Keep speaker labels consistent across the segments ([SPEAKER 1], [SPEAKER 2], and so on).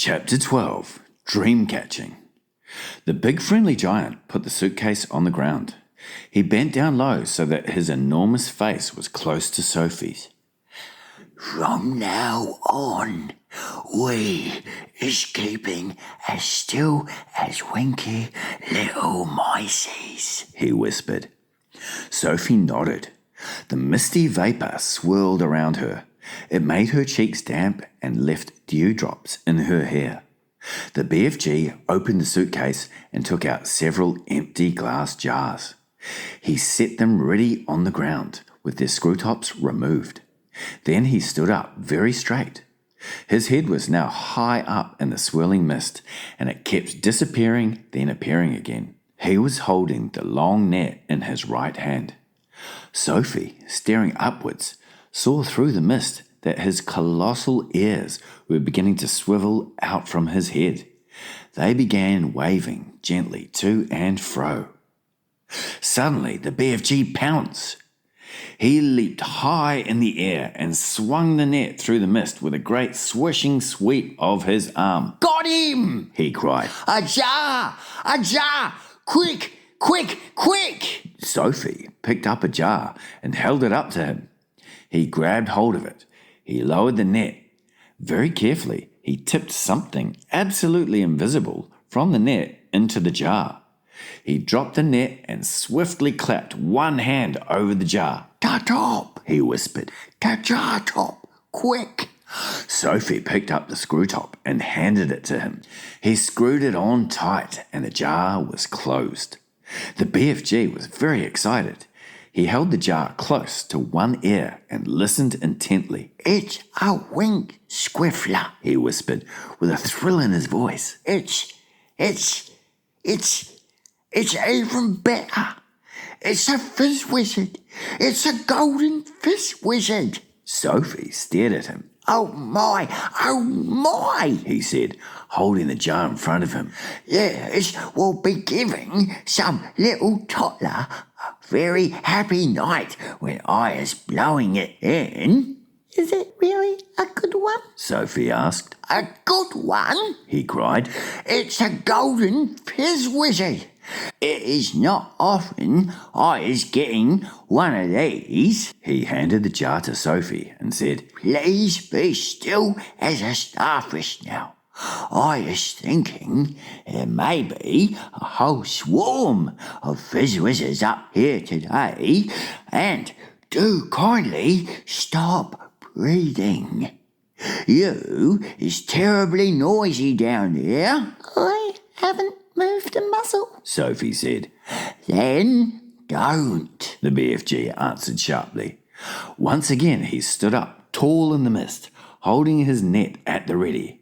[SPEAKER 1] Chapter 12, Dream Catching. The big friendly giant put the suitcase on the ground. He bent down low so that his enormous face was close to Sophie's.
[SPEAKER 2] From now on, we is keeping as still as winky little mices,
[SPEAKER 1] he whispered. Sophie nodded. The misty vapour swirled around her. It made her cheeks damp and left dewdrops in her hair. The BFG opened the suitcase and took out several empty glass jars. He set them ready on the ground with their screw tops removed. Then he stood up very straight. His head was now high up in the swirling mist, and it kept disappearing, then appearing again. He was holding the long net in his right hand. Sophie, staring upwards, saw through the mist that his colossal ears were beginning to swivel out from his head. They began waving gently to and fro. Suddenly, the BFG pounced. He leaped high in the air and swung the net through the mist with a great swishing sweep of his arm.
[SPEAKER 2] "Got him!"
[SPEAKER 1] he cried.
[SPEAKER 2] A jar! A jar! Quick, quick, quick!
[SPEAKER 1] Sophie picked up a jar and held it up to him. He grabbed hold of it. He lowered the net. Very carefully, he tipped something absolutely invisible from the net into the jar. He dropped the net and swiftly clapped one hand over the jar.
[SPEAKER 2] "The top!"
[SPEAKER 1] he whispered.
[SPEAKER 2] "The jar top! Quick!"
[SPEAKER 1] Sophie picked up the screw top and handed it to him. He screwed it on tight and the jar was closed. The BFG was very excited. He held the jar close to one ear and listened intently.
[SPEAKER 2] "It's a wink squiffler,"
[SPEAKER 1] he whispered with a thrill in his voice.
[SPEAKER 2] It's even better. It's a fizz wizard. It's a golden fizz wizard."
[SPEAKER 1] Sophie stared at him.
[SPEAKER 2] Oh my,
[SPEAKER 1] he said, holding the jar in front of him.
[SPEAKER 2] Yes, we'll be giving some little toddler a very happy night when I is blowing it in. "Is it really a good one?"
[SPEAKER 1] Sophie asked.
[SPEAKER 2] "A good one?"
[SPEAKER 1] he cried.
[SPEAKER 2] "It's a golden fizz wizard. It is not often I is getting one of these."
[SPEAKER 1] He handed the jar to Sophie and said,
[SPEAKER 2] "Please be still as a starfish now. I is thinking there may be a whole swarm of fizz wizards up here today, and do kindly stop breathing. You is terribly noisy down there." "I haven't moved a muscle,"
[SPEAKER 1] Sophie said.
[SPEAKER 2] "Then don't,"
[SPEAKER 1] the BFG answered sharply. Once again he stood up, tall in the mist, holding his net at the ready.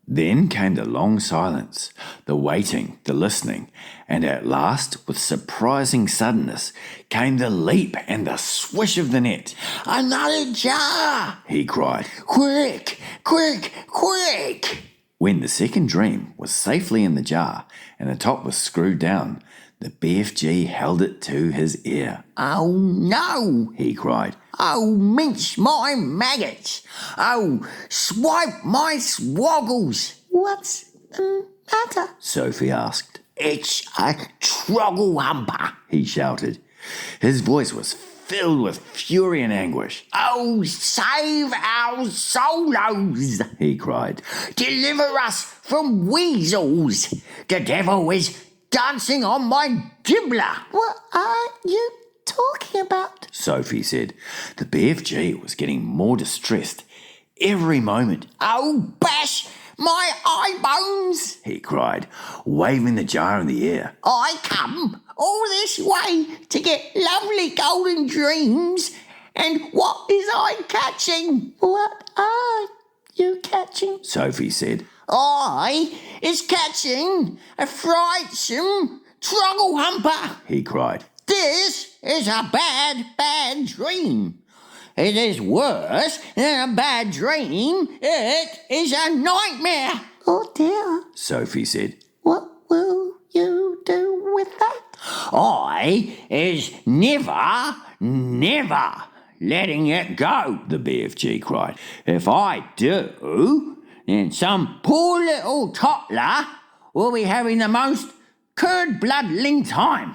[SPEAKER 1] Then came the long silence, the waiting, the listening, and at last, with surprising suddenness, came the leap and the swish of the net.
[SPEAKER 2] "Another jar!"
[SPEAKER 1] he cried.
[SPEAKER 2] "Quick, quick, quick!"
[SPEAKER 1] When the second dream was safely in the jar and the top was screwed down, the BFG held it to his ear.
[SPEAKER 2] "Oh no!"
[SPEAKER 1] he cried.
[SPEAKER 2] "Oh, mince my maggots! Oh, swipe my swoggles!" "What's the matter?"
[SPEAKER 1] Sophie asked.
[SPEAKER 2] "It's a troggle humper!"
[SPEAKER 1] he shouted. His voice was filled with fury and anguish.
[SPEAKER 2] "Oh, save our solos!"
[SPEAKER 1] he cried.
[SPEAKER 2] "Deliver us from weasels! The devil is dancing on my dibbler!" "What are you talking about?"
[SPEAKER 1] Sophie said. The BFG was getting more distressed every moment.
[SPEAKER 2] "Oh, bash my eye bones!"
[SPEAKER 1] he cried, waving the jar in the air.
[SPEAKER 2] "I come all this way to get lovely golden dreams, and what is I catching?" "What are you catching?"
[SPEAKER 1] Sophie said.
[SPEAKER 2] "I is catching a frightsome troggle humper,"
[SPEAKER 1] he cried.
[SPEAKER 2] "This is a bad, bad dream. It is worse than a bad dream. It is a nightmare." "Oh dear,"
[SPEAKER 1] Sophie said.
[SPEAKER 2] "What will you do with that?" "I is never letting it go," the BFG cried. "If I do, then some poor little toddler will be having the most curd-bloodling time.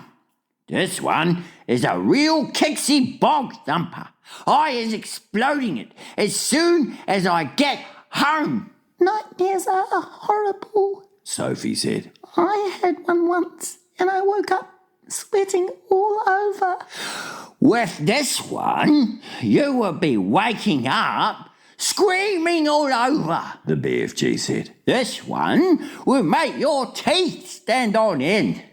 [SPEAKER 2] This one is a real kicksy bog thumper. I is exploding it as soon as I get home.
[SPEAKER 3] Nightmares are horrible.
[SPEAKER 1] Sophie said.
[SPEAKER 3] I had one once and I woke up sweating all over.
[SPEAKER 2] With this one, you will be waking up screaming all over,
[SPEAKER 1] The BFG said.
[SPEAKER 2] This one will make your teeth stand on end.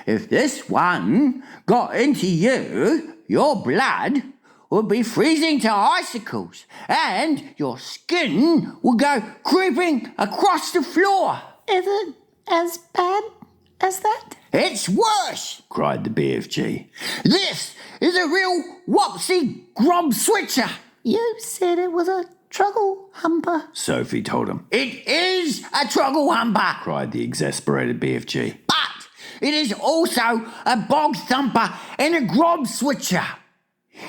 [SPEAKER 2] If this one got into you, your blood would be freezing to icicles and your skin would go creeping across the floor.
[SPEAKER 3] Is it as bad as that?
[SPEAKER 2] It's worse,
[SPEAKER 1] cried the BFG.
[SPEAKER 2] This is a real whoopsie grob switcher.
[SPEAKER 3] You said it was a trouble humper.
[SPEAKER 1] Sophie told him.
[SPEAKER 2] It is a troggle humper,
[SPEAKER 1] Cried the exasperated BFG.
[SPEAKER 2] but it is also a bog thumper and a grob switcher.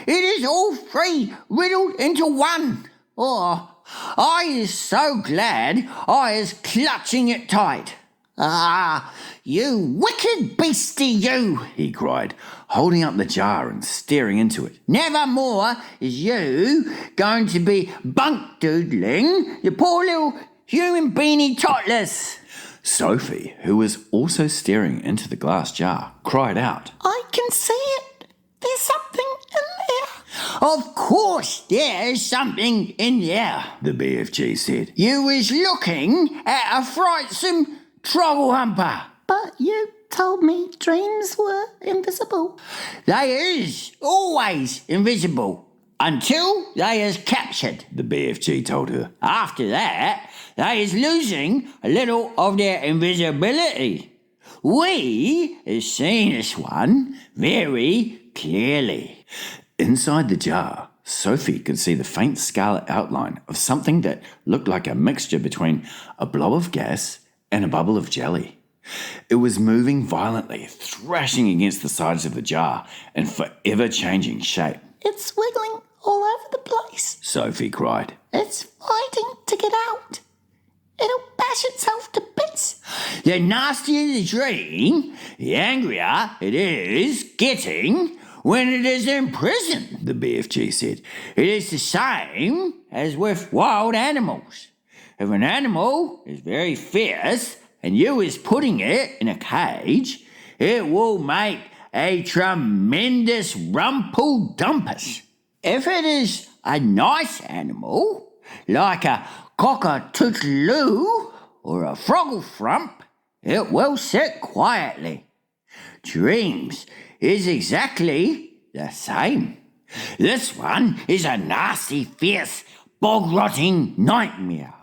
[SPEAKER 2] It is all three riddled into one. Oh, I is so glad I is clutching it tight. Ah, you wicked beastie, you!
[SPEAKER 1] He cried, holding up the jar and staring into it.
[SPEAKER 2] Never more is you going to be bunk doodling your poor little human beanie toddlers.
[SPEAKER 1] Sophie, who was also staring into the glass jar, cried out.
[SPEAKER 3] I can see it. There's something in there.
[SPEAKER 2] Of course there's something in there.
[SPEAKER 1] The BFG said.
[SPEAKER 2] You is looking at a frightsome troggle humper.
[SPEAKER 3] But you told me dreams were invisible.
[SPEAKER 2] They is always invisible until they is captured.
[SPEAKER 1] The BFG told her.
[SPEAKER 2] After that, they is losing a little of their invisibility. We is seeing this one very clearly.
[SPEAKER 1] Inside the jar, Sophie could see the faint scarlet outline of something that looked like a mixture between a blob of gas and a bubble of jelly. It was moving violently, thrashing against the sides of the jar and forever changing shape.
[SPEAKER 3] It's wiggling all over the place.
[SPEAKER 1] Sophie cried.
[SPEAKER 3] It's fighting to get out. It'll bash itself to bits.
[SPEAKER 2] The nastier the dream, the angrier it is getting when it is in prison,
[SPEAKER 1] The BFG said.
[SPEAKER 2] It is the same as with wild animals. If an animal is very fierce and you is putting it in a cage, it will make a tremendous rumple-dumpus. If it is a nice animal, like a cockatoodle or a froggle-frump, it will sit quietly. Dreams is exactly the same. This one is a nasty, fierce, bog-rotting nightmare.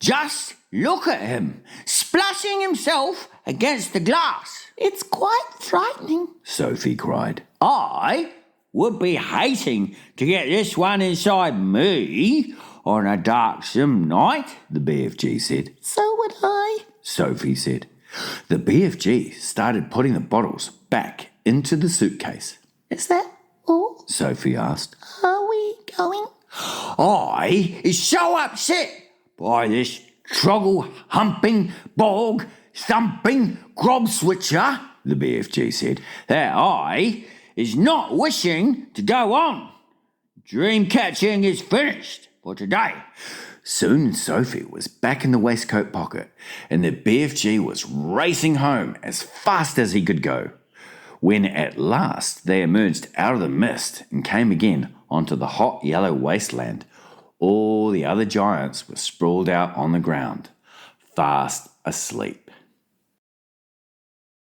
[SPEAKER 2] Just look at him, splashing himself against the glass.
[SPEAKER 3] It's quite frightening.
[SPEAKER 1] Sophie cried.
[SPEAKER 2] I would be hating to get this one inside me on a darksome night,
[SPEAKER 1] The BFG said.
[SPEAKER 3] So would I.
[SPEAKER 1] Sophie said. The BFG started putting the bottles back into the suitcase.
[SPEAKER 3] Is that all?
[SPEAKER 1] Sophie asked.
[SPEAKER 3] Are we going?
[SPEAKER 2] I is so upset by this troggle-humping, bog-thumping grob-switcher, the BFG said, that I is not wishing to go on. Dream-catching is finished for today.
[SPEAKER 1] Soon Sophie was back in the waistcoat pocket and the BFG was racing home as fast as he could go. When at last they emerged out of the mist and came again onto the hot yellow wasteland, all the other giants were sprawled out on the ground, fast asleep.